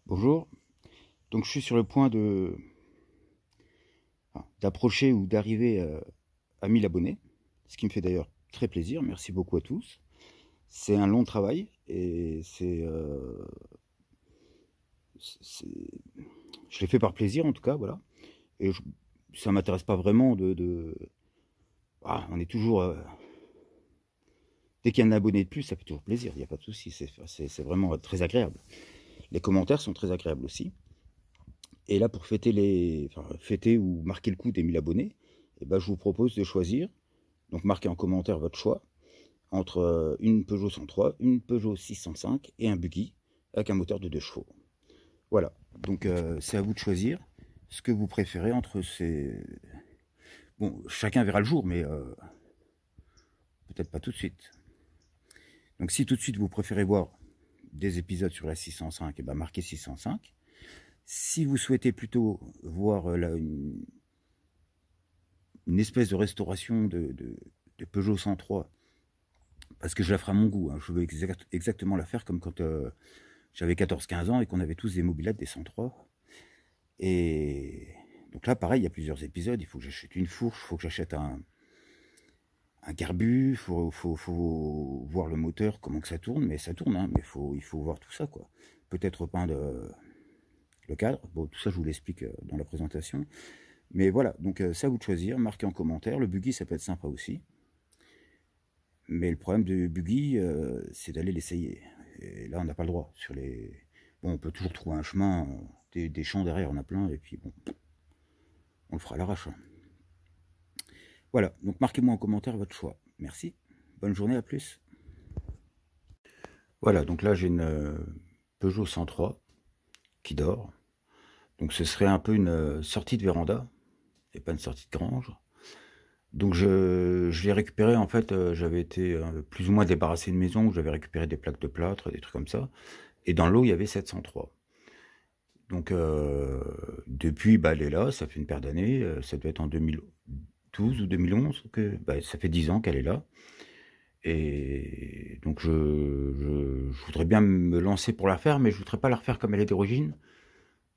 Bonjour, donc je suis sur le point d'approcher ou d'arriver à 1000 abonnés, ce qui me fait d'ailleurs très plaisir, merci beaucoup à tous. C'est un long travail et je l'ai fait par plaisir en tout cas, voilà. Et ça m'intéresse pas vraiment on est toujours... dès qu'il y a un abonné de plus, ça fait toujours plaisir, il n'y a pas de souci, c'est vraiment très agréable. Les commentaires sont très agréables aussi. Et là, pour fêter ou marquer le coup des 1000 abonnés, eh ben, je vous propose de choisir, donc marquez en commentaire votre choix, entre une Peugeot 103, une Peugeot 605 et un buggy avec un moteur de 2 chevaux. Voilà, donc c'est à vous de choisir ce que vous préférez entre ces... Bon, chacun verra le jour, mais peut-être pas tout de suite. Donc si tout de suite vous préférez voir des épisodes sur la 605, eh ben, marquez 605. Si vous souhaitez plutôt voir une espèce de restauration de Peugeot 103, parce que je la ferai à mon goût, hein, je veux exactement la faire comme quand j'avais 14-15 ans et qu'on avait tous des mobilettes des 103. Et donc là, pareil, il y a plusieurs épisodes. Il faut que j'achète une fourche, il faut que j'achète un carbu, il faut voir le moteur, comment que ça tourne, mais ça tourne, hein, mais il faut voir tout ça, quoi. Peut-être repeindre le cadre, bon, tout ça je vous l'explique dans la présentation. Mais voilà, donc c'est à vous de choisir, marquez en commentaire. Le buggy, ça peut être sympa aussi. Mais le problème du buggy, c'est d'aller l'essayer. Et là, on n'a pas le droit. Bon, on peut toujours trouver un chemin, des champs derrière, on a plein, et puis bon, on le fera à l'arrache. Voilà, donc marquez-moi en commentaire votre choix. Merci, bonne journée, à plus. Voilà, donc là j'ai une Peugeot 103 qui dort. Donc ce serait un peu une sortie de véranda, et pas une sortie de grange. Donc je l'ai récupéré, en fait, j'avais été plus ou moins débarrassé de maison, où j'avais récupéré des plaques de plâtre, des trucs comme ça. Et dans l'eau, il y avait 703. Donc depuis, bah, elle est là, ça fait une paire d'années, ça doit être en 2012 ou 2011, bah, ça fait 10 ans qu'elle est là. Et donc je voudrais bien me lancer pour la refaire, mais je voudrais pas la refaire comme elle est d'origine.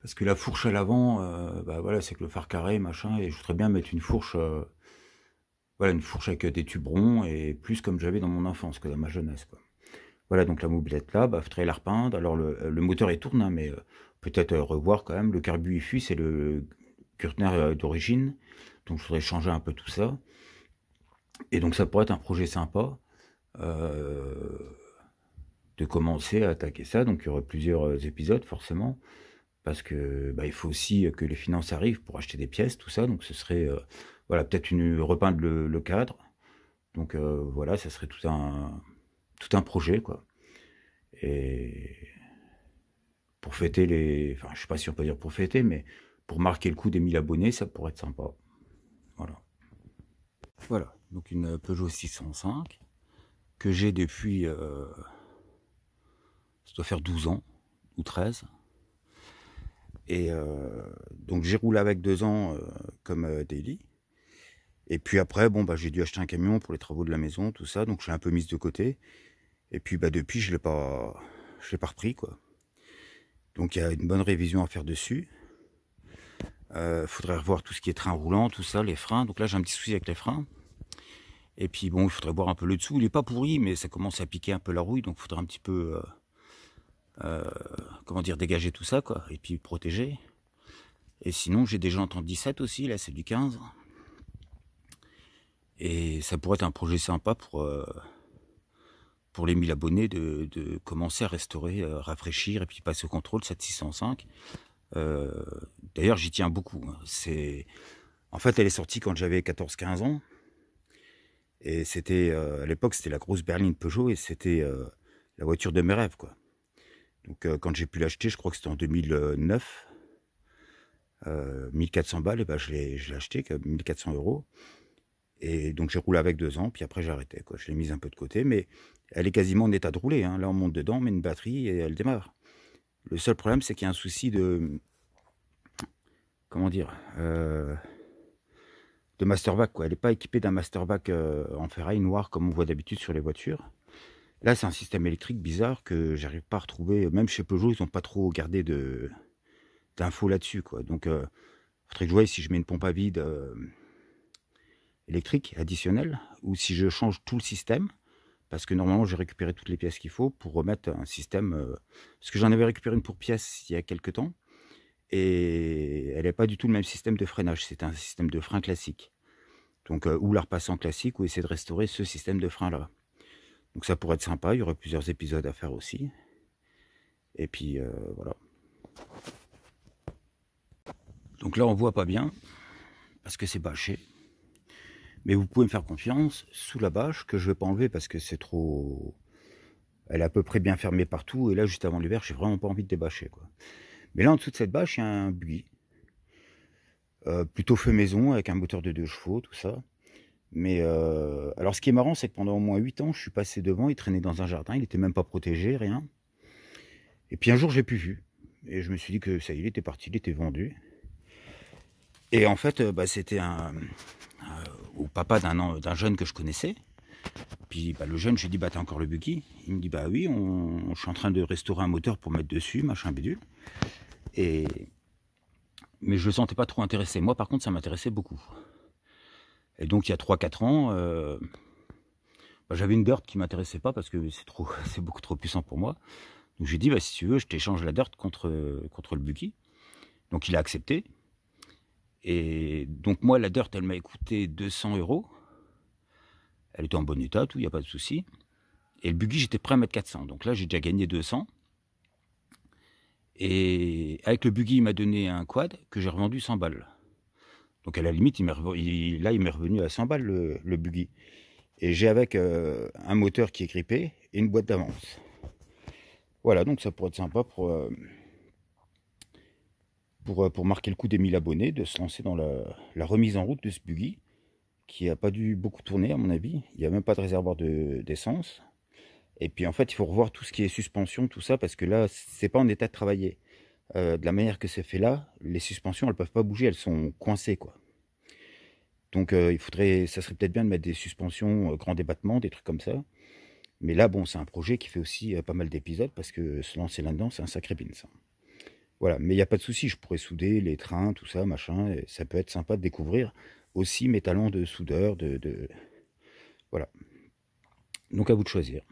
Parce que la fourche à l'avant, bah voilà, c'est que le phare carré, machin, et je voudrais bien mettre une fourche, voilà, une fourche avec des tubes ronds, et plus comme j'avais dans mon enfance que dans ma jeunesse, quoi. Voilà, donc la mobilette là, bah, faudrait la repeindre. Alors le moteur est tourne, hein, mais peut-être revoir quand même. Le carbu il fuit, c'est le Gürtner d'origine, donc je voudrais changer un peu tout ça. Et donc ça pourrait être un projet sympa de commencer à attaquer ça. Donc il y aura plusieurs épisodes forcément, parce que bah, il faut aussi que les finances arrivent pour acheter des pièces, tout ça. Donc ce serait voilà, peut-être repeindre le cadre. Donc voilà, ça serait tout un projet, quoi. Et pour fêter enfin, je sais pas si on peut dire pour fêter, mais pour marquer le coup des 1000 abonnés, ça pourrait être sympa. Voilà. Voilà, donc une Peugeot 605 que j'ai depuis, ça doit faire 12 ans ou 13. Et donc j'ai roulé avec 2 ans comme daily. Et puis après, bon, bah, j'ai dû acheter un camion pour les travaux de la maison, tout ça, donc je l'ai un peu mise de côté. Et puis bah, depuis, je l'ai pas repris, quoi. Donc il y a une bonne révision à faire dessus. Faudrait revoir tout ce qui est train roulant, tout ça, les freins. Donc là, j'ai un petit souci avec les freins. Et puis bon, il faudrait voir un peu le dessous. Il n'est pas pourri, mais ça commence à piquer un peu la rouille. Donc il faudrait un petit peu, comment dire, dégager tout ça, quoi. Et puis protéger. Et sinon, j'ai des jantes en 17 aussi. Là, c'est du 15. Et ça pourrait être un projet sympa pour les 1000 abonnés de commencer à restaurer, rafraîchir et puis passer au contrôle cette 605. D'ailleurs, j'y tiens beaucoup. En fait, elle est sortie quand j'avais 14-15 ans. Et c'était, à l'époque, c'était la grosse berline Peugeot et c'était la voiture de mes rêves, quoi. Donc quand j'ai pu l'acheter, je crois que c'était en 2009, 1400 balles, et ben je l'ai acheté, 1400 €. Et donc j'ai roulé avec 2 ans, puis après j'ai arrêté, quoi. Je l'ai mise un peu de côté, mais elle est quasiment en état de rouler, hein. Là, on monte dedans, on met une batterie et elle démarre. Le seul problème, c'est qu'il y a un souci comment dire, de masterback, quoi. Elle n'est pas équipée d'un masterback en ferraille noir comme on voit d'habitude sur les voitures. Là, c'est un système électrique bizarre que j'arrive pas à retrouver. Même chez Peugeot, ils n'ont pas trop gardé d'infos là-dessus, quoi. Donc, faudrait que je voie si je mets une pompe à vide électrique additionnelle ou si je change tout le système. Parce que normalement, j'ai récupéré toutes les pièces qu'il faut pour remettre un système. Parce que j'en avais récupéré une pour pièce il y a quelques temps. Et elle n'est pas du tout le même système de freinage. C'est un système de frein classique. Donc, ou la repasser en classique ou essayer de restaurer ce système de frein-là. Donc ça pourrait être sympa, il y aurait plusieurs épisodes à faire aussi. Et puis voilà. Donc là on voit pas bien, parce que c'est bâché. Mais vous pouvez me faire confiance, sous la bâche, que je vais pas enlever parce que c'est trop... Elle est à peu près bien fermée partout, et là juste avant l'hiver, j'ai vraiment pas envie de débâcher, quoi. Mais là en dessous de cette bâche, il y a un buggy. Plutôt fait maison, avec un moteur de 2 chevaux, tout ça. Mais alors ce qui est marrant, c'est que pendant au moins 8 ans, je suis passé devant, il traînait dans un jardin, il était même pas protégé, rien. Et puis un jour, j'ai plus vu. Et je me suis dit que ça y est, il était parti, il était vendu. Et en fait, c'était au papa d'un jeune que je connaissais. Puis le jeune, je lui ai dit, t'as encore le buggy? Il me dit, oui, je suis en train de restaurer un moteur pour mettre dessus, machin bidule. Mais je le sentais pas trop intéressé. Moi, par contre, ça m'intéressait beaucoup. Et donc, il y a 3-4 ans, j'avais une dirt qui m'intéressait pas parce que c'est beaucoup trop puissant pour moi. Donc, j'ai dit, si tu veux, je t'échange la dirt contre le buggy. Donc, il a accepté. Et donc, moi, la dirt, elle m'a coûté 200 €. Elle était en bon état, tout, il n'y a pas de souci. Et le buggy, j'étais prêt à mettre 400. Donc là, j'ai déjà gagné 200. Et avec le buggy, il m'a donné un quad que j'ai revendu 100 balles. Donc à la limite, il m'est revenu à 100 balles le buggy. Et j'ai avec un moteur qui est grippé et une boîte d'avance. Voilà, donc ça pourrait être sympa pour marquer le coup des 1000 abonnés, de se lancer dans la remise en route de ce buggy, qui n'a pas dû beaucoup tourner à mon avis. Il n'y a même pas de réservoir d'essence. Et puis en fait, il faut revoir tout ce qui est suspension, tout ça, parce que là, c'est pas en état de travailler. De la manière que c'est fait là, les suspensions, elles peuvent pas bouger, elles sont coincées, quoi. Donc ça serait peut-être bien de mettre des suspensions grand débattement, des trucs comme ça. Mais là, bon, c'est un projet qui fait aussi pas mal d'épisodes, parce que se lancer là-dedans, c'est un sacré bin, ça. Voilà, mais il n'y a pas de souci, je pourrais souder les trains, tout ça, machin, et ça peut être sympa de découvrir aussi mes talents de soudeur, voilà. Donc à vous de choisir.